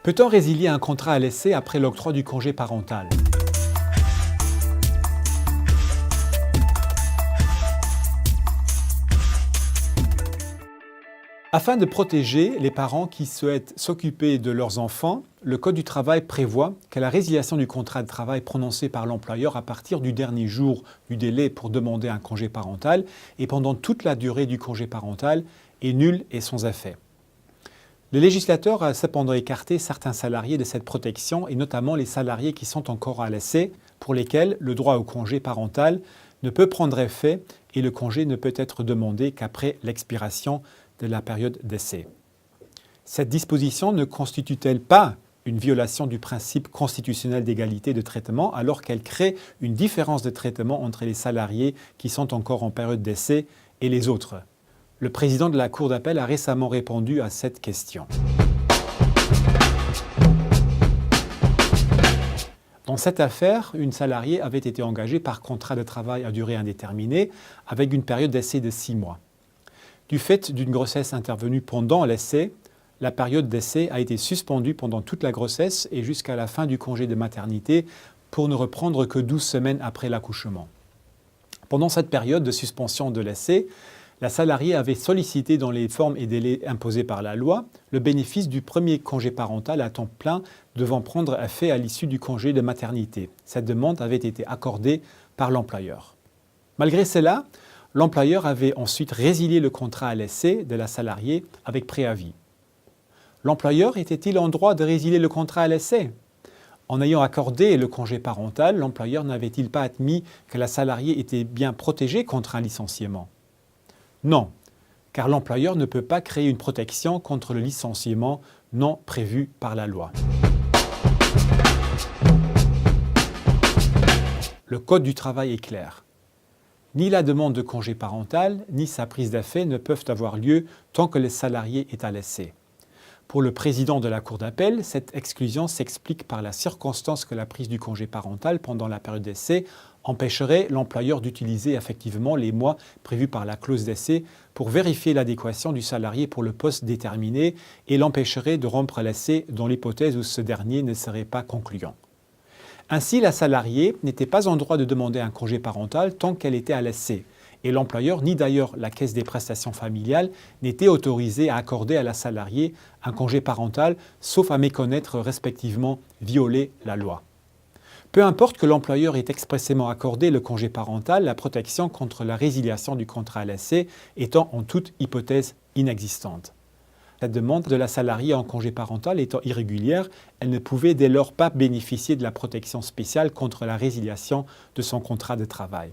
Peut-on résilier un contrat à l'essai après l'octroi du congé parental? Afin de protéger les parents qui souhaitent s'occuper de leurs enfants, le Code du travail prévoit que la résiliation du contrat de travail prononcé par l'employeur à partir du dernier jour du délai pour demander un congé parental et pendant toute la durée du congé parental est nulle et sans effet. Le législateur a cependant écarté certains salariés de cette protection et notamment les salariés qui sont encore à l'essai pour lesquels le droit au congé parental ne peut prendre effet et le congé ne peut être demandé qu'après l'expiration de la période d'essai. Cette disposition ne constitue-t-elle pas une violation du principe constitutionnel d'égalité de traitement alors qu'elle crée une différence de traitement entre les salariés qui sont encore en période d'essai et les autres? Le président de la Cour d'appel a récemment répondu à cette question. Dans cette affaire, une salariée avait été engagée par contrat de travail à durée indéterminée avec une période d'essai de 6 mois. Du fait d'une grossesse intervenue pendant l'essai, la période d'essai a été suspendue pendant toute la grossesse et jusqu'à la fin du congé de maternité pour ne reprendre que 12 semaines après l'accouchement. Pendant cette période de suspension de l'essai, la salariée avait sollicité dans les formes et délais imposés par la loi le bénéfice du premier congé parental à temps plein devant prendre effet à l'issue du congé de maternité. Cette demande avait été accordée par l'employeur. Malgré cela, l'employeur avait ensuite résilié le contrat à l'essai de la salariée avec préavis. L'employeur était-il en droit de résilier le contrat à l'essai? En ayant accordé le congé parental, l'employeur n'avait-il pas admis que la salariée était bien protégée contre un licenciement? Non, car l'employeur ne peut pas créer une protection contre le licenciement non prévu par la loi. Le Code du travail est clair. Ni la demande de congé parental, ni sa prise d'effet ne peuvent avoir lieu tant que le salarié est à l'essai. Pour le président de la Cour d'appel, cette exclusion s'explique par la circonstance que la prise du congé parental pendant la période d'essai empêcherait l'employeur d'utiliser effectivement les mois prévus par la clause d'essai pour vérifier l'adéquation du salarié pour le poste déterminé et l'empêcherait de rompre l'essai dans l'hypothèse où ce dernier ne serait pas concluant. Ainsi, la salariée n'était pas en droit de demander un congé parental tant qu'elle était à l'essai. Et l'employeur, ni d'ailleurs la Caisse des prestations familiales, n'était autorisé à accorder à la salariée un congé parental, sauf à méconnaître respectivement violer la loi. Peu importe que l'employeur ait expressément accordé le congé parental, la protection contre la résiliation du contrat à l'essai étant en toute hypothèse inexistante. La demande de la salariée en congé parental étant irrégulière, elle ne pouvait dès lors pas bénéficier de la protection spéciale contre la résiliation de son contrat de travail.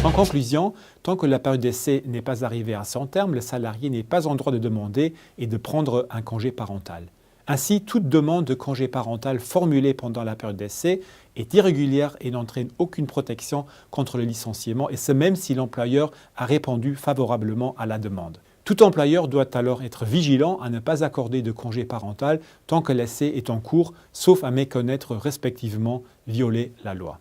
En conclusion, tant que la période d'essai n'est pas arrivée à son terme, le salarié n'est pas en droit de demander et de prendre un congé parental. Ainsi, toute demande de congé parental formulée pendant la période d'essai est irrégulière et n'entraîne aucune protection contre le licenciement, et ce même si l'employeur a répondu favorablement à la demande. Tout employeur doit alors être vigilant à ne pas accorder de congé parental tant que l'essai est en cours, sauf à méconnaître respectivement violer la loi.